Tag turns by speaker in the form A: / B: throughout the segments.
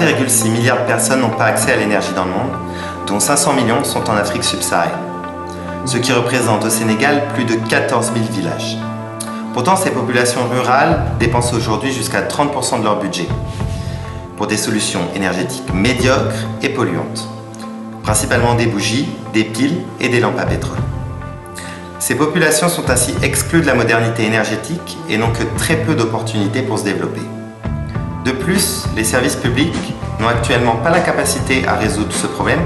A: 1,6 milliard de personnes n'ont pas accès à l'énergie dans le monde, dont 500 millions sont en Afrique subsaharienne, ce qui représente au Sénégal plus de 14 000 villages. Pourtant, ces populations rurales dépensent aujourd'hui jusqu'à 30% de leur budget pour des solutions énergétiques médiocres et polluantes, principalement des bougies, des piles et des lampes à pétrole. Ces populations sont ainsi exclues de la modernité énergétique et n'ont que très peu d'opportunités pour se développer. De plus, les services publics n'ont actuellement pas la capacité à résoudre ce problème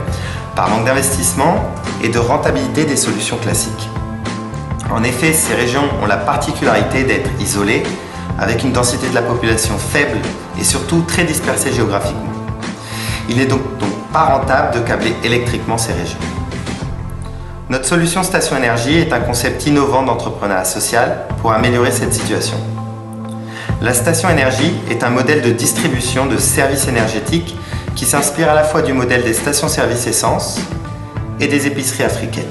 A: par manque d'investissement et de rentabilité des solutions classiques. En effet, ces régions ont la particularité d'être isolées, avec une densité de la population faible et surtout très dispersée géographiquement. Il n'est donc pas rentable de câbler électriquement ces régions. Notre solution Station Énergie est un concept innovant d'entrepreneuriat social pour améliorer cette situation. La Station Énergie est un modèle de distribution de services énergétiques qui s'inspire à la fois du modèle des stations-service essence et des épiceries africaines.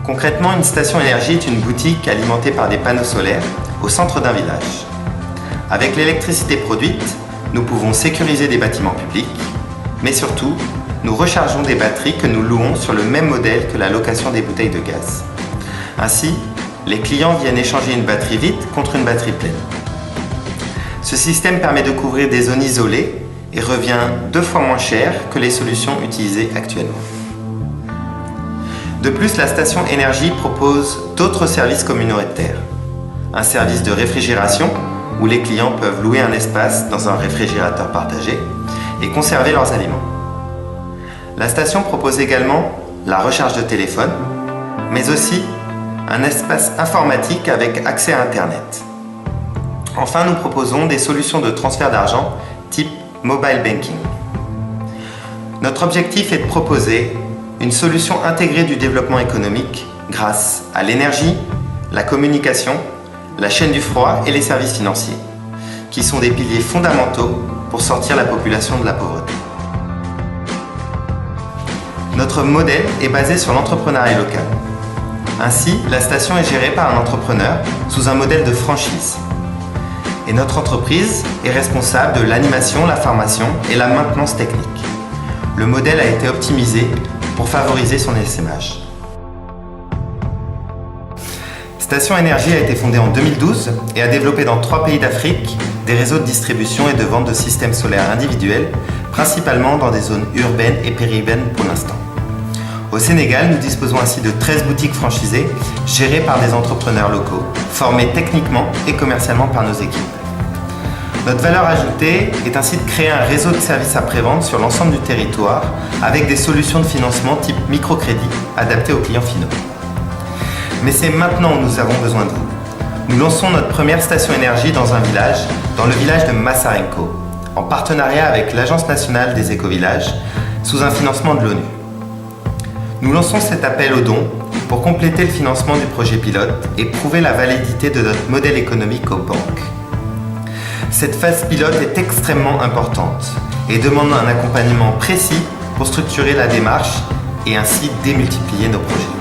A: Concrètement, une station énergie est une boutique alimentée par des panneaux solaires au centre d'un village. Avec l'électricité produite, nous pouvons sécuriser des bâtiments publics, mais surtout, nous rechargeons des batteries que nous louons sur le même modèle que la location des bouteilles de gaz. Ainsi, les clients viennent échanger une batterie vide contre une batterie pleine. Ce système permet de couvrir des zones isolées et revient 2 fois moins cher que les solutions utilisées actuellement. De plus, la station énergie propose d'autres services communautaires. Un service de réfrigération, où les clients peuvent louer un espace dans un réfrigérateur partagé et conserver leurs aliments. La station propose également la recharge de téléphone, mais aussi un espace informatique avec accès à Internet. Enfin, nous proposons des solutions de transfert d'argent type mobile banking. Notre objectif est de proposer une solution intégrée du développement économique grâce à l'énergie, la communication, la chaîne du froid et les services financiers, qui sont des piliers fondamentaux pour sortir la population de la pauvreté. Notre modèle est basé sur l'entrepreneuriat local. Ainsi, la station est gérée par un entrepreneur sous un modèle de franchise. Et notre entreprise est responsable de l'animation, la formation et la maintenance technique. Le modèle a été optimisé pour favoriser son essaimage. Station Énergie a été fondée en 2012 et a développé dans 3 pays d'Afrique des réseaux de distribution et de vente de systèmes solaires individuels, principalement dans des zones urbaines et périurbaines pour l'instant. Au Sénégal, nous disposons ainsi de 13 boutiques franchisées gérées par des entrepreneurs locaux, formés techniquement et commercialement par nos équipes. Notre valeur ajoutée est ainsi de créer un réseau de services après-vente sur l'ensemble du territoire avec des solutions de financement type microcrédit adaptées aux clients finaux. Mais c'est maintenant où nous avons besoin de vous. Nous lançons notre première station énergie dans un village, dans le village de Massarenko, en partenariat avec l'Agence nationale des écovillages, sous un financement de l'ONU. Nous lançons cet appel aux dons pour compléter le financement du projet pilote et prouver la validité de notre modèle économique aux banques. Cette phase pilote est extrêmement importante et demande un accompagnement précis pour structurer la démarche et ainsi démultiplier nos projets.